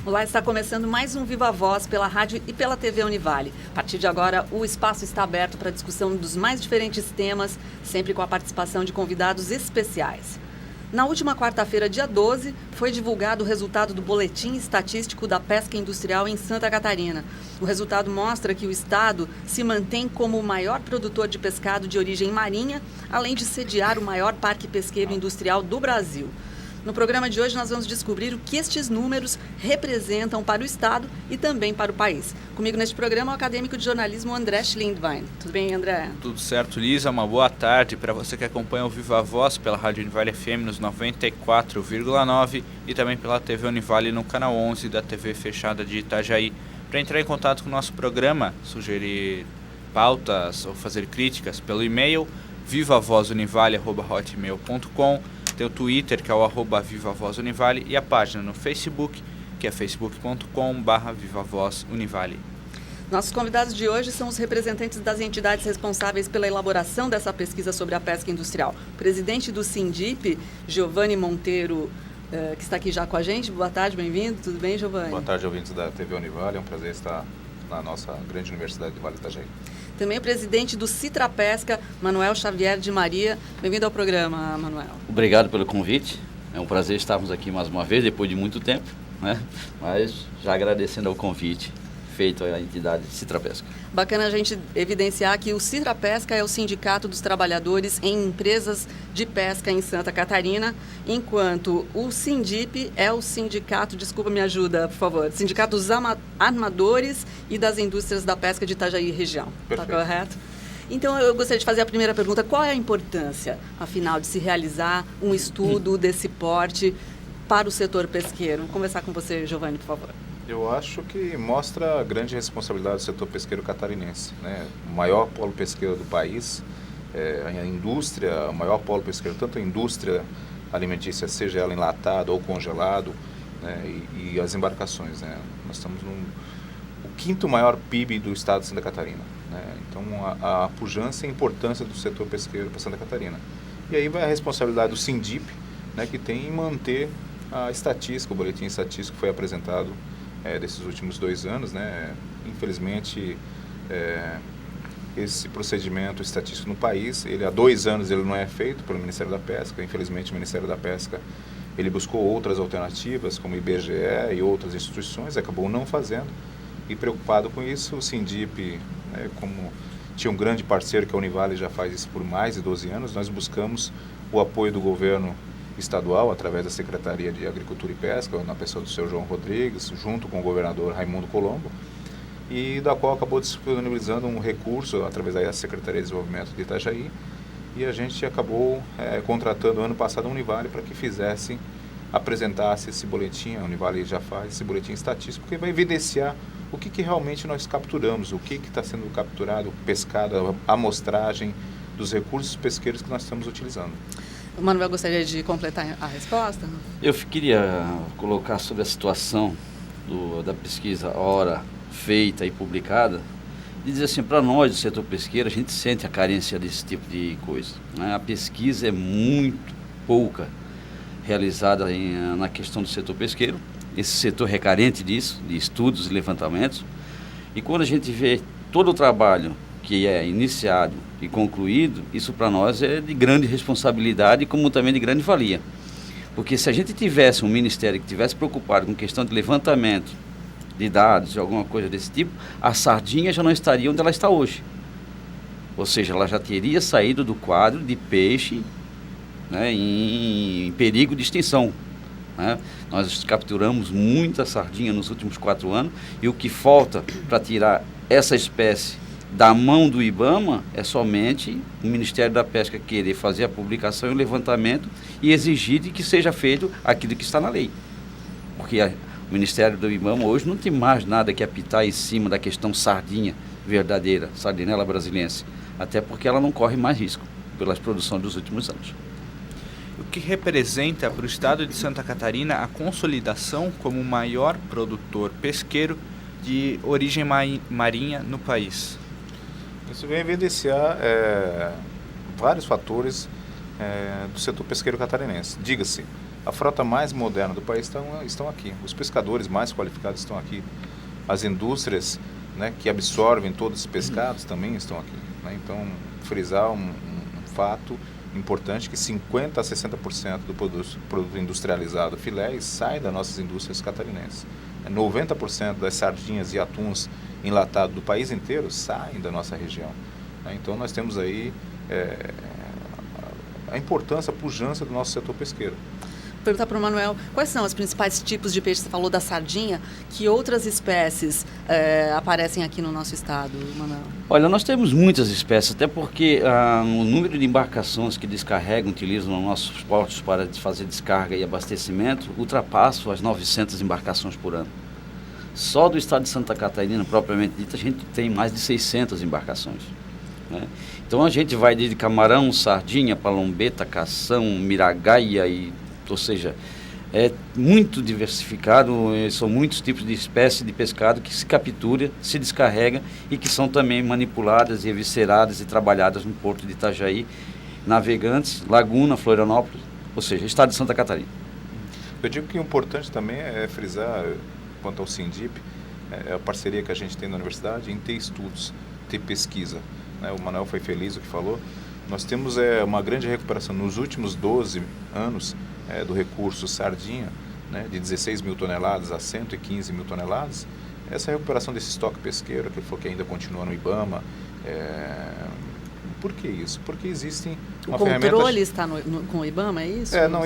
Olá, está começando mais um Viva Voz pela rádio e pela TV Univale. A partir de agora, o espaço está aberto para a discussão dos mais diferentes temas, sempre com a participação de convidados especiais. Na última quarta-feira, dia 12, foi divulgado o resultado do Boletim Estatístico da Pesca Industrial em Santa Catarina. O resultado mostra que o estado se mantém como o maior produtor de pescado de origem marinha, além de sediar o maior parque pesqueiro industrial do Brasil. No programa de hoje nós vamos descobrir o que estes números representam para o estado e também para o país. Comigo neste programa é o acadêmico de jornalismo André Schlindwein. Tudo bem, André? Tudo certo, Lisa. Uma boa tarde para você que acompanha o Viva Voz pela Rádio Univale FM nos 94,9 e também pela TV Univale no canal 11 da TV fechada de Itajaí. Para entrar em contato com o nosso programa, sugerir pautas ou fazer críticas pelo e-mail vivavozunivale@hotmail.com. Tem o Twitter, que é o @VivaVozUnivale, e a página no Facebook, que é facebook.com/VivaVozUnivale. Nossos convidados de hoje são os representantes das entidades responsáveis pela elaboração dessa pesquisa sobre a pesca industrial. O presidente do Sindip, Giovanni Monteiro, que está aqui já com a gente. Boa tarde, bem-vindo. Tudo bem, Giovanni? Boa tarde, ouvintes da TV Univale. É um prazer estar na nossa grande universidade de Vale do Itajaí. Também o presidente do Citra Pesca, Manuel Xavier de Maria. Bem-vindo ao programa, Manuel. Obrigado pelo convite. É um prazer estarmos aqui mais uma vez, depois de muito tempo, né? Mas já agradecendo ao convite feito à entidade Citra Pesca. Bacana a gente evidenciar que o Citra Pesca é o sindicato dos trabalhadores em empresas de pesca em Santa Catarina, enquanto o Sindip é o sindicato, desculpa, me ajuda, por favor, sindicato dos armadores e das indústrias da pesca de Itajaí região. Está correto? Então, eu gostaria de fazer a primeira pergunta. Qual é a importância, afinal, de se realizar um estudo desse porte para o setor pesqueiro? Vou conversar com você, Giovanni, por favor. Eu acho que mostra a grande responsabilidade do setor pesqueiro catarinense, né? O maior polo pesqueiro do país, a indústria, o maior polo pesqueiro, tanto a indústria alimentícia, seja ela enlatado ou congelado, né? e as embarcações, né? Nós estamos o quinto maior PIB do estado de Santa Catarina, né? Então a pujança e a importância do setor pesqueiro para Santa Catarina. E aí vai a responsabilidade do Sindip, né? Que tem em manter a estatística, o boletim estatístico foi apresentado desses últimos 2 anos, né? Infelizmente, esse procedimento estatístico no país, há 2 anos ele não é feito pelo Ministério da Pesca. Infelizmente, o Ministério da Pesca ele buscou outras alternativas, como o IBGE e outras instituições, acabou não fazendo. E preocupado com isso, o Sindip, como tinha um grande parceiro que a Univale já faz isso por mais de 12 anos, nós buscamos o apoio do governo estadual, através da Secretaria de Agricultura e Pesca, na pessoa do seu João Rodrigues, junto com o governador Raimundo Colombo, e da qual acabou disponibilizando um recurso através da Secretaria de Desenvolvimento de Itajaí, e a gente acabou contratando ano passado a Univale para que apresentasse esse boletim. A Univale já faz esse boletim estatístico, porque vai evidenciar o que realmente nós capturamos, o que está sendo capturado, pescado, a amostragem dos recursos pesqueiros que nós estamos utilizando. O Manuel gostaria de completar a resposta? Eu queria colocar sobre a situação da pesquisa hora feita e publicada, e dizer assim, para nós do setor pesqueiro, a gente sente a carência desse tipo de coisa, né? A pesquisa é muito pouca realizada na questão do setor pesqueiro, esse setor é carente disso, de estudos e levantamentos, e quando a gente vê todo o trabalho que é iniciado e concluído, isso para nós é de grande responsabilidade, como também de grande valia. Porque se a gente tivesse um ministério que tivesse preocupado com questão de levantamento de dados, alguma coisa desse tipo, a sardinha já não estaria onde ela está hoje. Ou seja, ela já teria saído do quadro de peixe, né, em perigo de extinção, né? Nós capturamos muita sardinha nos últimos 4 anos, e o que falta para tirar essa espécie da mão do IBAMA é somente o Ministério da Pesca querer fazer a publicação e o levantamento e exigir de que seja feito aquilo que está na lei. Porque o Ministério do IBAMA hoje não tem mais nada que apitar em cima da questão sardinha verdadeira, Sardinella brasiliense, até porque ela não corre mais risco pelas produções dos últimos anos. O que representa para o estado de Santa Catarina a consolidação como o maior produtor pesqueiro de origem marinha no país? Isso vem evidenciar vários fatores do setor pesqueiro catarinense. Diga-se, a frota mais moderna do país estão aqui, os pescadores mais qualificados estão aqui, as indústrias, né, que absorvem todos os pescados também estão aqui, né? Então, frisar um fato importante que 50% a 60% do produto industrializado filé sai das nossas indústrias catarinenses. 90% das sardinhas e atuns enlatados do país inteiro saem da nossa região, né? Então, nós temos aí a importância, a pujança do nosso setor pesqueiro. Vou perguntar para o Manuel, quais são os principais tipos de peixe? Você falou da sardinha, que outras espécies aparecem aqui no nosso estado, Manuel? Olha, nós temos muitas espécies, até porque o número de embarcações que descarregam, utilizam os nossos portos para fazer descarga e abastecimento, ultrapassa as 900 embarcações por ano. Só do estado de Santa Catarina, propriamente dito, a gente tem mais de 600 embarcações, né? Então a gente vai desde camarão, sardinha, palombeta, cação, miragaia, ou seja, é muito diversificado, são muitos tipos de espécies de pescado que se captura, se descarrega e que são também manipuladas e evisceradas e trabalhadas no porto de Itajaí, Navegantes, Laguna, Florianópolis, ou seja, estado de Santa Catarina. Eu digo que o importante também é frisar, quanto ao Sindip, a parceria que a gente tem na universidade em ter estudos, ter pesquisa, né? O Manuel foi feliz o que falou. Nós temos uma grande recuperação nos últimos 12 anos do recurso sardinha, né, de 16 mil toneladas a 115 mil toneladas. Essa recuperação desse estoque pesqueiro, que ainda continua no IBAMA. Por que isso? Porque existem uma ferramenta... O controle está com o IBAMA, é isso? Não,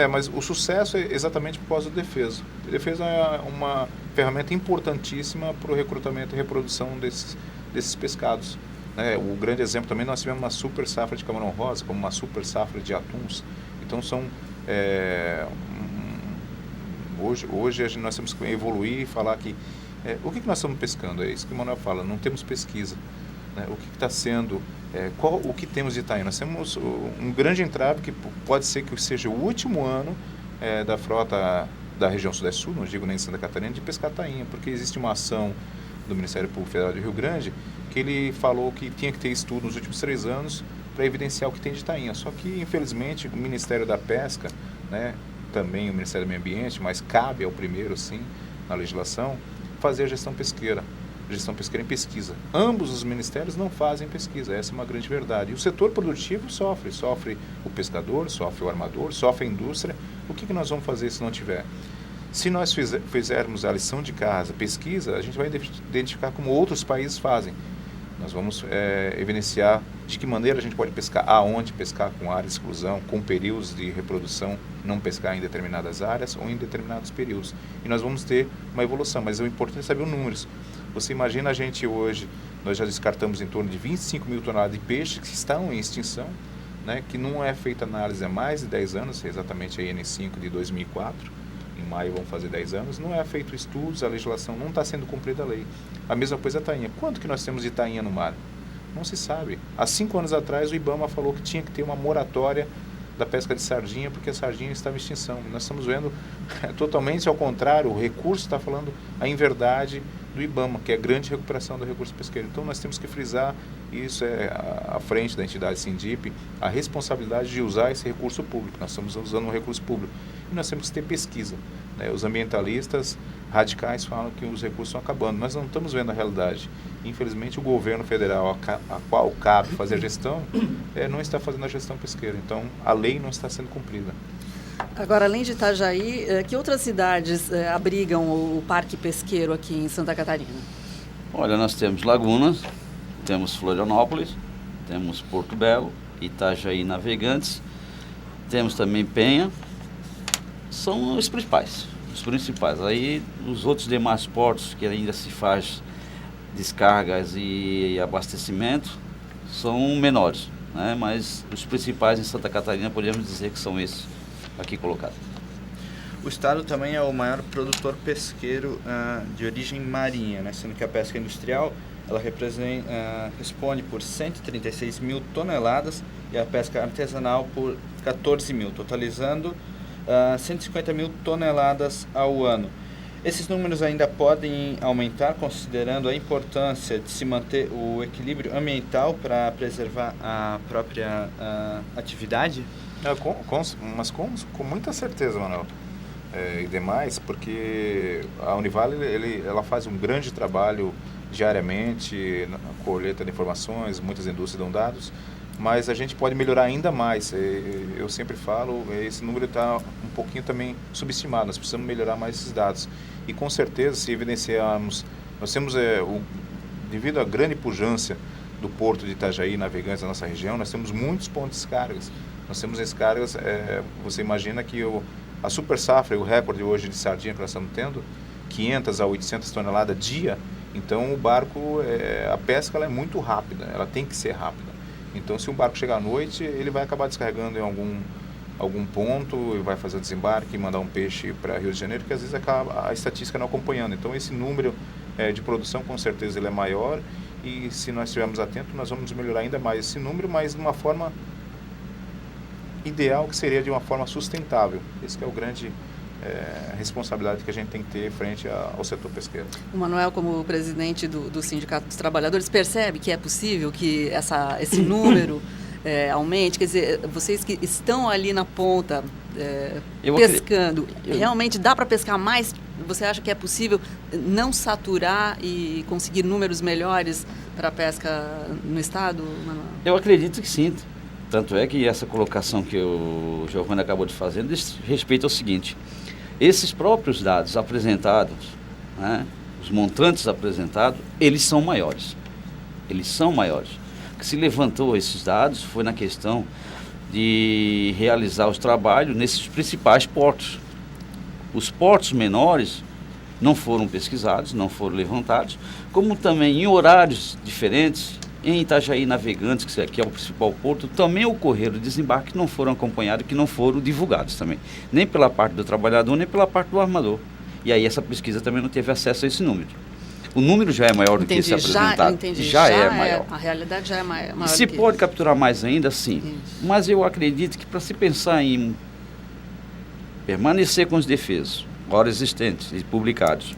mas o sucesso é exatamente por causa do Defeso. O Defeso é uma ferramenta importantíssima para o recrutamento e reprodução desses pescados. O grande exemplo também, nós tivemos uma super safra de camarão rosa, como uma super safra de atuns. Então hoje nós temos que evoluir e falar que o que nós estamos pescando? É isso que o Manuel fala, não temos pesquisa, né? O que está sendo, o que temos de Itaim? Nós temos um grande entrave que pode ser que seja o último ano da frota da região Sudeste-Sul, não digo nem de Santa Catarina, de pescar tainha, porque existe uma ação do Ministério Público Federal do Rio Grande que ele falou que tinha que ter estudo nos últimos 3 anos para evidenciar o que tem de tainha. Só que, infelizmente, o Ministério da Pesca, né, também o Ministério do Meio Ambiente, mas cabe ao primeiro, sim, na legislação, fazer a gestão pesqueira em pesquisa. Ambos os ministérios não fazem pesquisa, essa é uma grande verdade. E o setor produtivo sofre o pescador, sofre o armador, sofre a indústria. O que nós vamos fazer se não tiver? Se nós fizermos a lição de casa, pesquisa, a gente vai identificar como outros países fazem. Nós vamos evidenciar de que maneira a gente pode pescar, aonde pescar, com área de exclusão, com períodos de reprodução, não pescar em determinadas áreas ou em determinados períodos. E nós vamos ter uma evolução, mas o importante é saber os números. Você imagina a gente hoje, nós já descartamos em torno de 25 mil toneladas de peixes que estão em extinção, né, que não é feita análise há mais de 10 anos, exatamente a IN5 de 2004. Em maio vão fazer 10 anos, não é feito estudos, a legislação não está sendo cumprida a lei. A mesma coisa a tainha. Quanto que nós temos de tainha no mar? Não se sabe. Há 5 anos atrás o IBAMA falou que tinha que ter uma moratória da pesca de sardinha, porque a sardinha estava em extinção. Nós estamos vendo totalmente ao contrário, o recurso está falando a inverdade do IBAMA, que é a grande recuperação do recurso pesqueiro. Então nós temos que frisar, isso é à frente da entidade Sindip, a responsabilidade de usar esse recurso público. Nós estamos usando um recurso público e nós temos que ter pesquisa, né? Os ambientalistas radicais falam que os recursos estão acabando. Nós não estamos vendo a realidade. Infelizmente o governo federal, a qual cabe fazer a gestão, não está fazendo a gestão pesqueira. Então a lei não está sendo cumprida. Agora, além de Itajaí, que outras cidades abrigam o parque pesqueiro aqui em Santa Catarina? Olha, nós temos Laguna, temos Florianópolis, temos Porto Belo, Itajaí, Navegantes, temos também Penha, são os principais. Aí os outros demais portos que ainda se faz descargas e abastecimento são menores, né? Mas os principais em Santa Catarina podemos dizer que são esses aqui colocados. O estado também é o maior produtor pesqueiro de origem marinha, né? Sendo que a pesca industrial ela responde por 136 mil toneladas e a pesca artesanal por 14 mil, totalizando 150 mil toneladas ao ano. Esses números ainda podem aumentar, considerando a importância de se manter o equilíbrio ambiental para preservar a própria atividade? Mas com muita certeza, Manuel. E demais, porque a Univale ela faz um grande trabalho diariamente na colheita de informações, muitas indústrias dão dados, mas a gente pode melhorar ainda mais. Eu sempre falo, esse número está um pouquinho também subestimado, nós precisamos melhorar mais esses dados. E com certeza, se evidenciarmos, nós temos, devido à grande pujança do porto de Itajaí, Navegantes da nossa região, nós temos muitos pontos de descargas. Nós temos descargas, você imagina que a super safra, o recorde hoje de sardinha que nós estamos tendo, 500 a 800 toneladas dia, então o barco, a pesca ela é muito rápida, ela tem que ser rápida. Então se um barco chegar à noite, ele vai acabar descarregando em algum ponto, vai fazer o desembarque e mandar um peixe para Rio de Janeiro, que às vezes acaba a estatística não acompanhando. Então esse número de produção com certeza ele é maior, e se nós estivermos atentos, nós vamos melhorar ainda mais esse número, mas de uma forma ideal, que seria de uma forma sustentável. Esse que é o grande responsabilidade que a gente tem que ter frente ao setor pesqueiro. O Manuel, como presidente do Sindicato dos Trabalhadores, percebe que é possível que esse número aumente? Quer dizer, vocês que estão ali na ponta pescando, realmente dá para pescar mais? Você acha que é possível não saturar e conseguir números melhores para a pesca no estado, Manuel? Eu acredito que sim. Tanto é que essa colocação que o Giovanni acabou de fazer diz respeito ao seguinte: esses próprios dados apresentados, né, os montantes apresentados, eles são maiores. Eles são maiores. O que se levantou esses dados foi na questão de realizar os trabalhos nesses principais portos. Os portos menores não foram pesquisados, não foram levantados, como também em horários diferentes. Em Itajaí Navegantes, que aqui é o principal porto, também ocorreram desembarques que não foram acompanhados, que não foram divulgados também, nem pela parte do trabalhador, nem pela parte do armador. E aí essa pesquisa também não teve acesso a esse número. O número já é maior do que esse apresentado. Já é maior. A realidade já é maior. Se pode capturar mais ainda, sim. Isso. Mas eu acredito que para se pensar em permanecer com os defesos, agora existentes e publicados,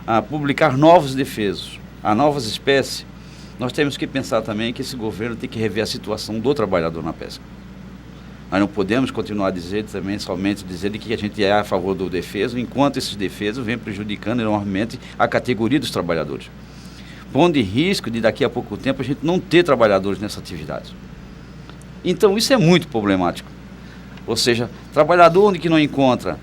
a publicar novos defesos, a novas espécies, nós temos que pensar também que esse governo tem que rever a situação do trabalhador na pesca. Nós não podemos continuar a dizer também, somente dizer que a gente é a favor do defeso, enquanto esses defesos vêm prejudicando enormemente a categoria dos trabalhadores. Pondo em risco de daqui a pouco tempo a gente não ter trabalhadores nessa atividade. Então isso é muito problemático. Ou seja, trabalhador onde que não encontra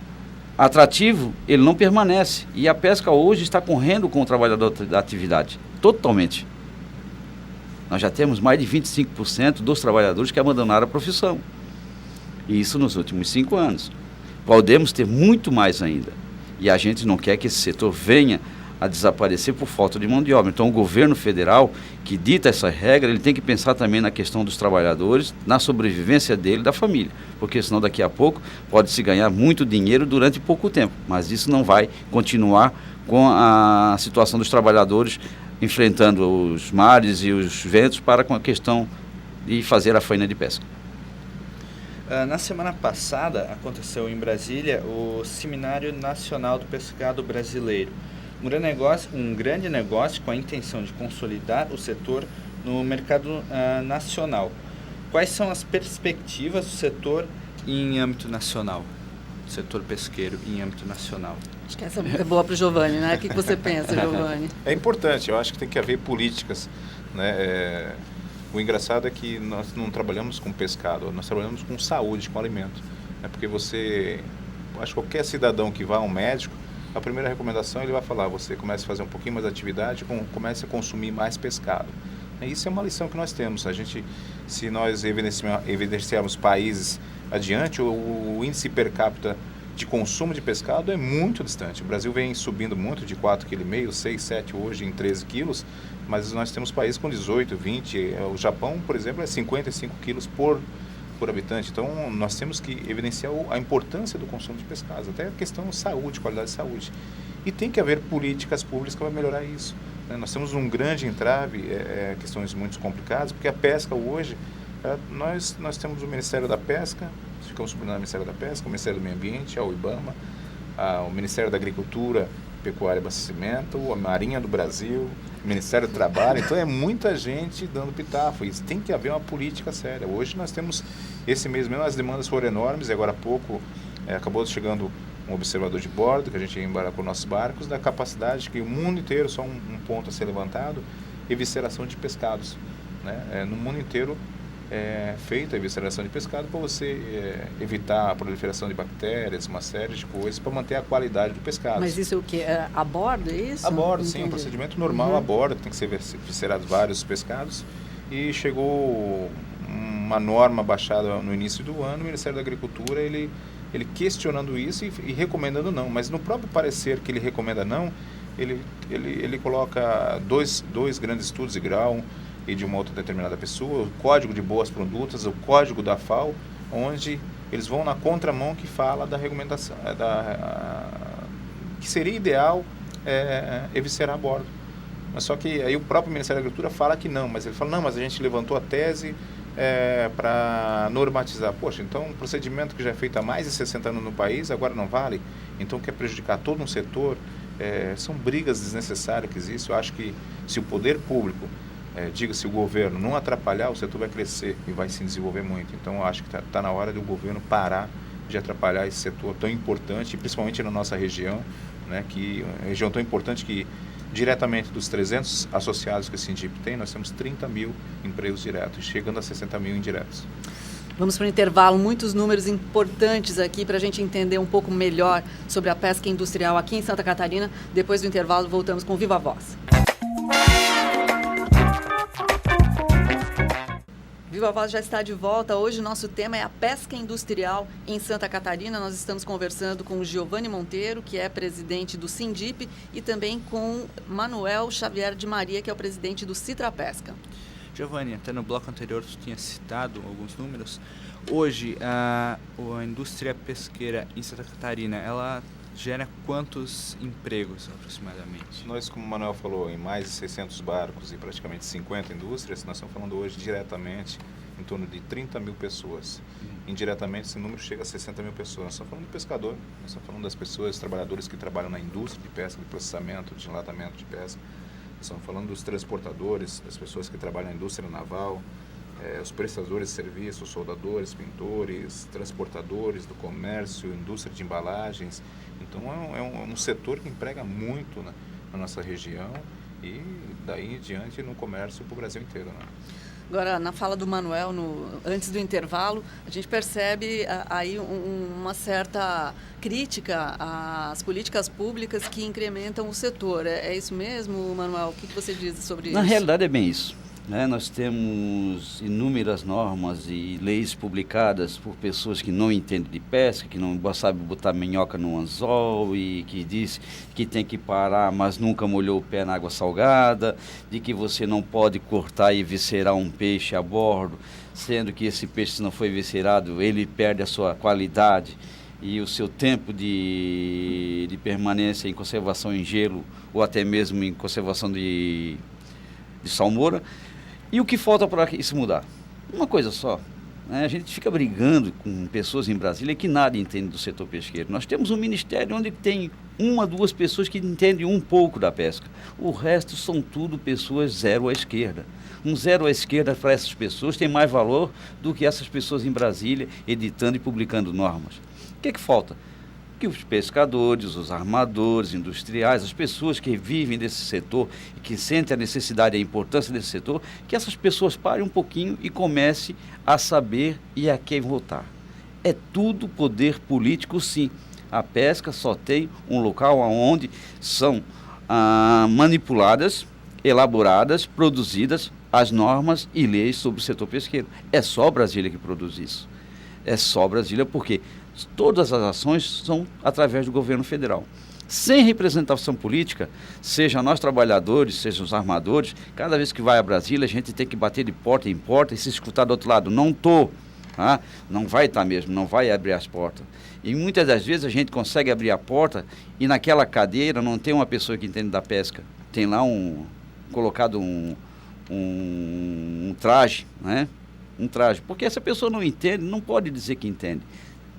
atrativo, ele não permanece. E a pesca hoje está correndo com o trabalhador da atividade, totalmente. Nós já temos mais de 25% dos trabalhadores que abandonaram a profissão. E isso nos últimos 5 anos. Podemos ter muito mais ainda. E a gente não quer que esse setor venha a desaparecer por falta de mão de obra. Então o governo federal, que dita essa regra, ele tem que pensar também na questão dos trabalhadores, na sobrevivência dele e da família. Porque senão daqui a pouco pode-se ganhar muito dinheiro durante pouco tempo. Mas isso não vai continuar com a situação dos trabalhadores enfrentando os mares e os ventos para com a questão de fazer a faina de pesca. Na semana passada aconteceu em Brasília o Seminário Nacional do Pescado Brasileiro, um grande negócio com a intenção de consolidar o setor no mercado nacional. Quais são as perspectivas do setor em âmbito nacional? Setor pesqueiro em âmbito nacional. Acho que essa é boa para o Giovanni, né? O que você pensa, Giovanni? É importante, eu acho que tem que haver políticas, né? O engraçado é que nós não trabalhamos com pescado, nós trabalhamos com saúde, com alimento. Porque acho que qualquer cidadão que vá a um médico, a primeira recomendação ele vai falar, você comece a fazer um pouquinho mais de atividade, comece a consumir mais pescado. Isso é uma lição que nós temos. Se nós evidenciarmos países adiante, o índice per capita de consumo de pescado é muito distante. O Brasil vem subindo muito de 4,5 kg, 6, 7 hoje em 13 quilos, mas nós temos países com 18, 20. O Japão, por exemplo, é 55 quilos por habitante. Então, nós temos que evidenciar a importância do consumo de pescado, até a questão de saúde, qualidade de saúde. E tem que haver políticas públicas para melhorar isso. Nós temos um grande entrave, questões muito complicadas, porque a pesca hoje, nós temos o Ministério da Pesca, ficamos subordinados ao Ministério da Pesca, o Ministério do Meio Ambiente, ao IBAMA, o Ministério da Agricultura Pecuária e Abastecimento, a Marinha do Brasil, o Ministério do Trabalho. Então é muita gente dando pitaco. E tem que haver uma política séria. Hoje nós temos, esse mês mesmo, as demandas foram enormes e agora há pouco acabou chegando um observador de bordo, que a gente ia embarcar com nossos barcos, da capacidade que o mundo inteiro, só um ponto a ser levantado, evisceração de pescados. Né? No mundo inteiro é feita a evisceração de pescado para você evitar a proliferação de bactérias, uma série de coisas, para manter a qualidade do pescado. Mas isso é o quê? A bordo, é isso? A bordo, Entendi. sim, um procedimento normal a bordo, tem que ser viscerados vários pescados. E chegou uma norma baixada no início do ano, o Ministério da Agricultura, ele questionando isso e recomendando não. Mas no próprio parecer que ele recomenda não, ele coloca dois grandes estudos de grau e de uma outra determinada pessoa, o Código de Boas Condutas, o Código da FAO, onde eles vão na contramão que fala da recomendação, que seria ideal eviscerar a bordo. Mas só que aí o próprio Ministério da Agricultura fala que não, mas ele fala, não, mas a gente levantou a tese para normatizar. Poxa, então um procedimento que já é feito há mais de 60 anos no país, agora não vale? Então quer prejudicar todo um setor? São brigas desnecessárias que existem. Eu acho que se o poder público, diga-se o governo, não atrapalhar, o setor vai crescer e vai se desenvolver muito. Então eu acho que está na hora do governo parar de atrapalhar esse setor tão importante, principalmente na nossa região, né, que é uma região tão importante que diretamente dos 300 associados que a Sindip tem, nós temos 30 mil empregos diretos, chegando a 60 mil indiretos. Vamos para o intervalo, muitos números importantes aqui para a gente entender um pouco melhor sobre a pesca industrial aqui em Santa Catarina. Depois do intervalo, voltamos com Viva Voz. Viva Voz já está de volta. Hoje nosso tema é a pesca industrial em Santa Catarina. Nós estamos conversando com o Giovanni Monteiro, que é presidente do Sindip, e também com Manuel Xavier de Maria, que é o presidente do Citra Pesca. Giovanni, até no bloco anterior tu tinha citado alguns números. Hoje, a indústria pesqueira em Santa Catarina, ela gera quantos empregos aproximadamente? Nós, como o Manuel falou, em mais de 600 barcos e praticamente 50 indústrias, nós estamos falando hoje diretamente em torno de 30 mil pessoas. Indiretamente, esse número chega a 60 mil pessoas. Nós estamos falando do pescador, nós estamos falando das pessoas, trabalhadores que trabalham na indústria de pesca, de processamento, de enlatamento de pesca. Nós estamos falando dos transportadores, das pessoas que trabalham na indústria naval, os prestadores de serviços, soldadores, pintores, transportadores do comércio, indústria de embalagens. Então é um setor que emprega muito na nossa região e daí em diante no comércio para o Brasil inteiro. Né? Agora, na fala do Manuel, antes do intervalo, a gente percebe aí uma certa crítica às políticas públicas que incrementam o setor. É isso mesmo, Manuel? O que você diz sobre isso? Na realidade é bem isso. Né? Nós temos inúmeras normas e leis publicadas por pessoas que não entendem de pesca, que não sabem botar minhoca no anzol e que diz que tem que parar, mas nunca molhou o pé na água salgada, de que você não pode cortar e viscerar um peixe a bordo, sendo que esse peixe, se não foi viscerado, ele perde a sua qualidade e o seu tempo de permanência em conservação em gelo ou até mesmo em conservação de salmoura. E o que falta para isso mudar? Uma coisa só. A gente fica brigando com pessoas em Brasília que nada entendem do setor pesqueiro. Nós temos um ministério onde tem uma, duas pessoas que entendem um pouco da pesca. O resto são tudo pessoas zero à esquerda. Um zero à esquerda para essas pessoas tem mais valor do que essas pessoas em Brasília editando e publicando normas. O que falta? Que os pescadores, os armadores, industriais, as pessoas que vivem desse setor e que sentem a necessidade e a importância desse setor, que essas pessoas parem um pouquinho e comecem a saber e a quem votar. É tudo poder político, sim. A pesca só tem um local onde são manipuladas, elaboradas, produzidas as normas e leis sobre o setor pesqueiro. É só Brasília que produz isso. É só Brasília porque todas as ações são através do governo federal. Sem representação política, seja nós trabalhadores, seja os armadores, cada vez que vai a Brasília, a gente tem que bater de porta em porta e se escutar do outro lado. Não estou, não vai estar mesmo, não vai abrir as portas. E muitas das vezes a gente consegue abrir a porta e naquela cadeira não tem uma pessoa que entende da pesca. Tem lá colocado um traje, né? Um traje. Porque essa pessoa não entende, não pode dizer que entende.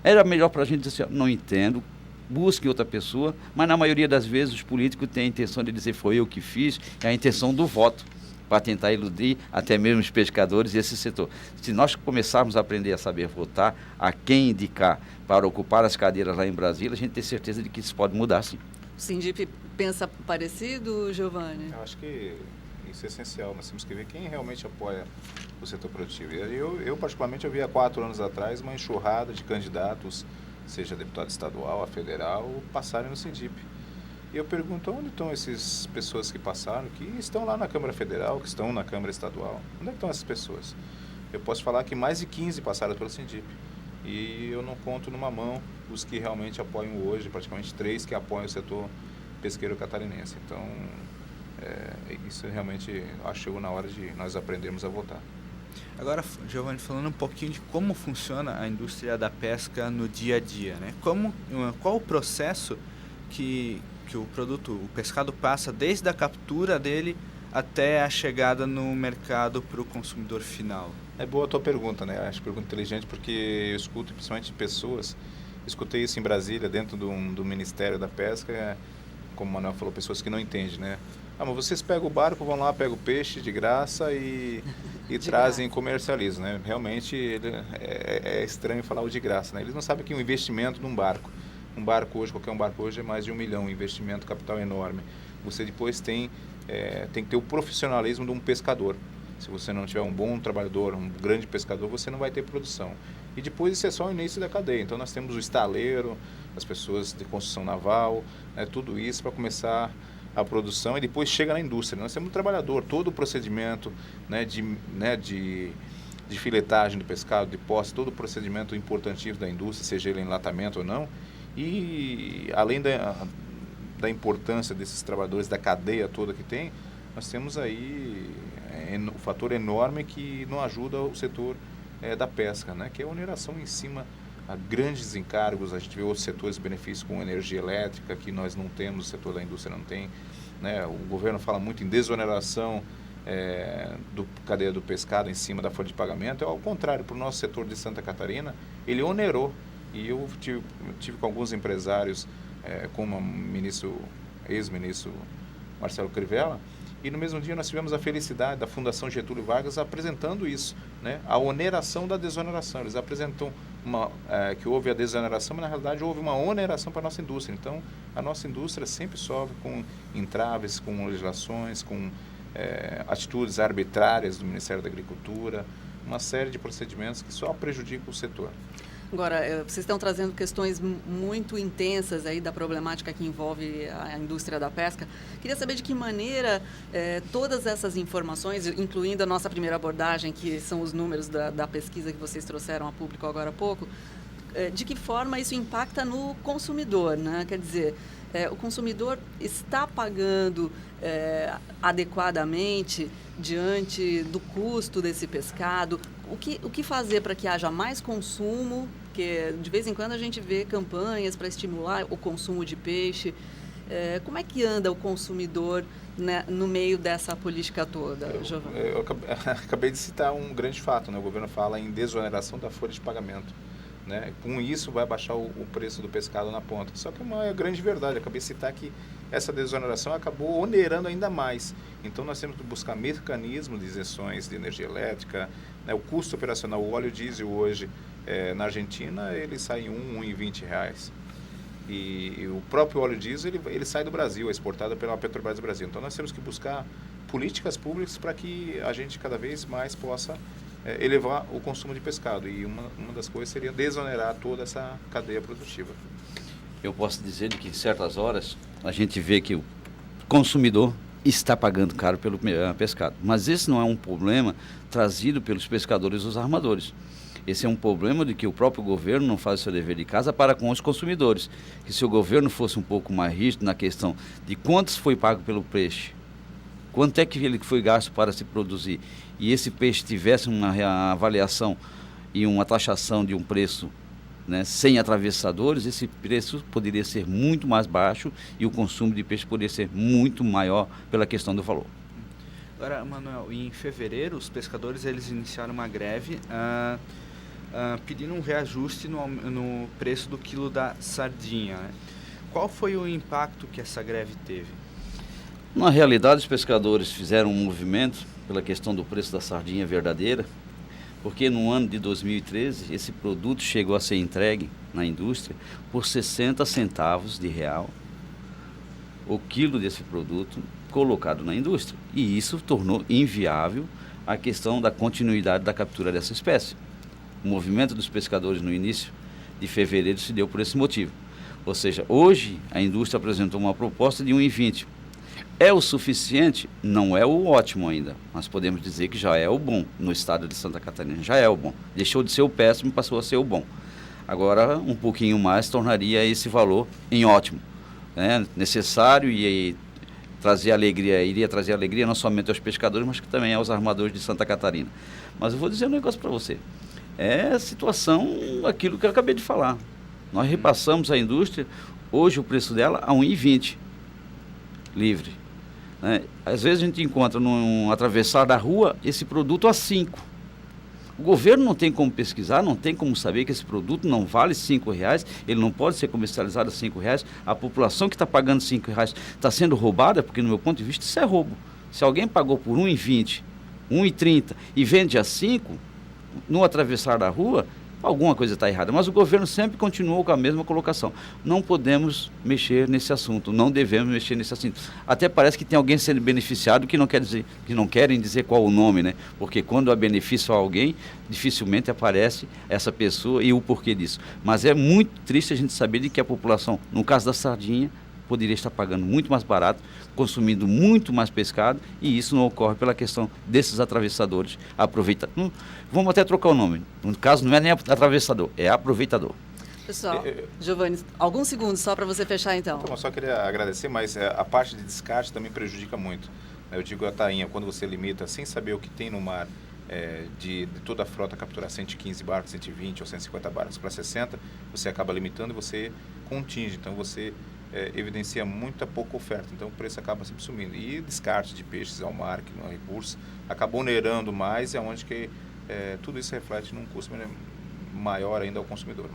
Era melhor para a gente dizer assim, não entendo, busquem outra pessoa, mas na maioria das vezes os políticos têm a intenção de dizer foi eu que fiz, é a intenção do voto, para tentar iludir até mesmo os pescadores e esse setor. Se nós começarmos a aprender a saber votar, a quem indicar para ocupar as cadeiras lá em Brasília, a gente tem certeza de que isso pode mudar, sim. O Sindip pensa parecido, Giovanni? Eu acho que isso é essencial. Nós temos que ver quem realmente apoia o setor produtivo. Eu particularmente, eu vi há 4 anos atrás uma enxurrada de candidatos, seja deputado estadual, a federal, passarem no Sindip. E eu pergunto, onde estão essas pessoas que passaram, que estão lá na Câmara Federal, que estão na Câmara Estadual? Onde é que estão essas pessoas? Eu posso falar que mais de 15 passaram pelo Sindip. E eu não conto numa mão os que realmente apoiam hoje, praticamente 3 que apoiam o setor pesqueiro catarinense. Então, isso realmente acho que chegou na hora de nós aprendermos a votar. Agora, Giovanni, falando um pouquinho de como funciona a indústria da pesca no dia a dia, né? Qual o processo que o pescado passa desde a captura dele até a chegada no mercado para o consumidor final? É boa a tua pergunta, né? Acho pergunta inteligente porque eu escuto principalmente pessoas, escutei isso em Brasília, dentro do Ministério da Pesca, como o Manuel falou, pessoas que não entendem, né? Mas vocês pegam o barco, vão lá, pegam o peixe de graça e trazem e comercializam, né? Realmente é estranho falar o de graça, né? Eles não sabem que um investimento num barco hoje, qualquer barco hoje é mais de 1 milhão, um investimento capital enorme. Você depois tem que ter o profissionalismo de um pescador. Se você não tiver um bom trabalhador, um grande pescador, você não vai ter produção. E depois isso é só o início da cadeia. Então nós temos o estaleiro, as pessoas de construção naval, né, tudo isso para começar a produção e depois chega na indústria. Nós temos o trabalhador, todo o procedimento, né, de filetagem do pescado, de posse, todo o procedimento importantíssimo da indústria, seja ele enlatamento ou não. E além da importância desses trabalhadores, da cadeia toda que tem, nós temos aí um fator enorme que não ajuda o setor da pesca, né? Que é a oneração em cima a grandes encargos. A gente vê outros setores de benefícios com energia elétrica que nós não temos, o setor da indústria não tem, né? O governo fala muito em desoneração do cadeia do pescado em cima da folha de pagamento. Ao contrário, para o nosso setor de Santa Catarina, ele onerou. E eu tive com alguns empresários, como o ex-ministro Marcelo Crivella, e no mesmo dia nós tivemos a felicidade da Fundação Getúlio Vargas apresentando isso, né? A oneração da desoneração. Eles apresentam que houve a desoneração, mas na realidade houve uma oneração para a nossa indústria. Então, a nossa indústria sempre sofre com entraves, com legislações, com atitudes arbitrárias do Ministério da Agricultura, uma série de procedimentos que só prejudicam o setor. Agora, vocês estão trazendo questões muito intensas aí da problemática que envolve a indústria da pesca. Queria saber de que maneira todas essas informações, incluindo a nossa primeira abordagem, que são os números da pesquisa que vocês trouxeram a público agora há pouco, de que forma isso impacta no consumidor, né? Quer dizer, o consumidor está pagando adequadamente diante do custo desse pescado? O que fazer para que haja mais consumo? Porque de vez em quando a gente vê campanhas para estimular o consumo de peixe. Como é que anda o consumidor, né, no meio dessa política toda, Giovanni? Eu acabei de citar um grande fato, né? O governo fala em desoneração da folha de pagamento, né? Com isso vai baixar o preço do pescado na ponta. Só que é uma grande verdade, eu acabei de citar que essa desoneração acabou onerando ainda mais. Então nós temos que buscar mecanismos de isenções de energia elétrica, né? O custo operacional, o óleo diesel hoje na Argentina ele sai em R$1,20. E o próprio óleo diesel ele sai do Brasil, é exportado pela Petrobras do Brasil. Então nós temos que buscar políticas públicas para que a gente cada vez mais possa elevar o consumo de pescado. E uma das coisas seria desonerar toda essa cadeia produtiva. Eu posso dizer que em certas horas a gente vê que o consumidor está pagando caro pelo pescado. Mas esse não é um problema trazido pelos pescadores e os armadores. Esse é um problema de que o próprio governo não faz o seu dever de casa para com os consumidores. Que se o governo fosse um pouco mais rígido na questão de quanto foi pago pelo peixe, quanto é que ele foi gasto para se produzir, e esse peixe tivesse uma avaliação e uma taxação de um preço, né, sem atravessadores, esse preço poderia ser muito mais baixo e o consumo de peixe poderia ser muito maior pela questão do valor. Agora, Manuel, em fevereiro os pescadores eles iniciaram uma greve pedindo um reajuste no preço do quilo da sardinha, né? Qual foi o impacto que essa greve teve? Na realidade, os pescadores fizeram um movimento pela questão do preço da sardinha verdadeira, porque no ano de 2013 esse produto chegou a ser entregue na indústria por 60 centavos de real o quilo desse produto colocado na indústria. E isso tornou inviável a questão da continuidade da captura dessa espécie. O movimento dos pescadores no início de fevereiro se deu por esse motivo. Ou seja, hoje a indústria apresentou uma proposta de 1,20. É o suficiente? Não é o ótimo ainda, mas podemos dizer que já é o bom no estado de Santa Catarina, já é o bom. Deixou de ser o péssimo e passou a ser o bom. Agora, um pouquinho mais tornaria esse valor em ótimo, né? Necessário e trazer alegria, iria trazer alegria não somente aos pescadores, mas que também aos armadores de Santa Catarina. Mas eu vou dizer um negócio para você. É a situação, aquilo que eu acabei de falar. Nós repassamos a indústria, hoje o preço dela a 1,20 livre. Né? Às vezes a gente encontra num atravessar da rua esse produto a 5. O governo não tem como pesquisar, não tem como saber que esse produto não vale R$5, ele não pode ser comercializado a R$5. A população que está pagando R$5 está sendo roubada, porque no meu ponto de vista isso é roubo. Se alguém pagou por 1,20, 1,30 e vende a 5, no atravessar da rua, alguma coisa está errada. Mas o governo sempre continuou com a mesma colocação. Não podemos mexer nesse assunto, não devemos mexer nesse assunto. Até parece que tem alguém sendo beneficiado que não querem dizer qual o nome, né? Porque quando há benefício a alguém, dificilmente aparece essa pessoa e o porquê disso. Mas é muito triste a gente saber de que a população, no caso da sardinha, poderia estar pagando muito mais barato, consumindo muito mais pescado, e isso não ocorre pela questão desses atravessadores. Vamos até trocar o nome. No caso, não é nem atravessador, é aproveitador. Pessoal, Giovanni, alguns segundos só para você fechar então. Então, eu só queria agradecer, mas a parte de descarte também prejudica muito. Eu digo a tainha, quando você limita, sem saber o que tem no mar, de toda a frota capturar 115 barcos, 120 ou 150 barcos para 60, você acaba limitando e você continge. Então, você evidencia muita pouca oferta, então o preço acaba sempre sumindo. E descarte de peixes ao mar, que não é recurso, acaba onerando mais, e é onde que tudo isso reflete num custo maior ainda ao consumidor.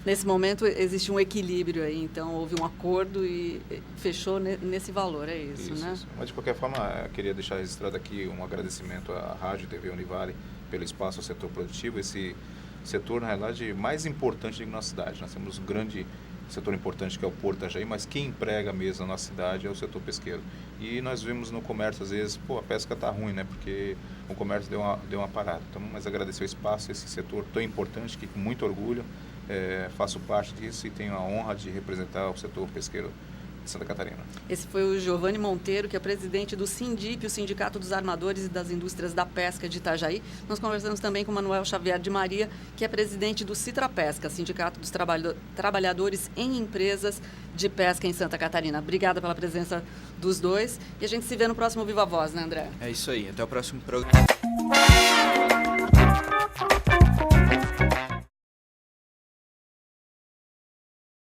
Nesse momento existe um equilíbrio aí, então houve um acordo e fechou nesse valor, é isso, né? Isso. Mas de qualquer forma, eu queria deixar registrado aqui um agradecimento à Rádio e TV Univale pelo espaço ao setor produtivo, esse setor, na realidade, mais importante da nossa cidade. Nós temos um grande setor importante que é o Porto Itajaí, mas quem emprega mesmo na nossa cidade é o setor pesqueiro. E nós vemos no comércio, às vezes, a pesca está ruim, né? Porque o comércio deu uma parada. Então, mas agradecer o espaço, esse setor tão importante, que com muito orgulho faço parte disso e tenho a honra de representar o setor pesqueiro de Santa Catarina. Esse foi o Giovanni Monteiro, que é presidente do SINDIP, o Sindicato dos Armadores e das Indústrias da Pesca de Itajaí. Nós conversamos também com o Manuel Xavier de Maria, que é presidente do Citrapesca, Sindicato dos Trabalhadores em Empresas de Pesca em Santa Catarina. Obrigada pela presença dos dois e a gente se vê no próximo Viva Voz, né, André? É isso aí, até o próximo programa.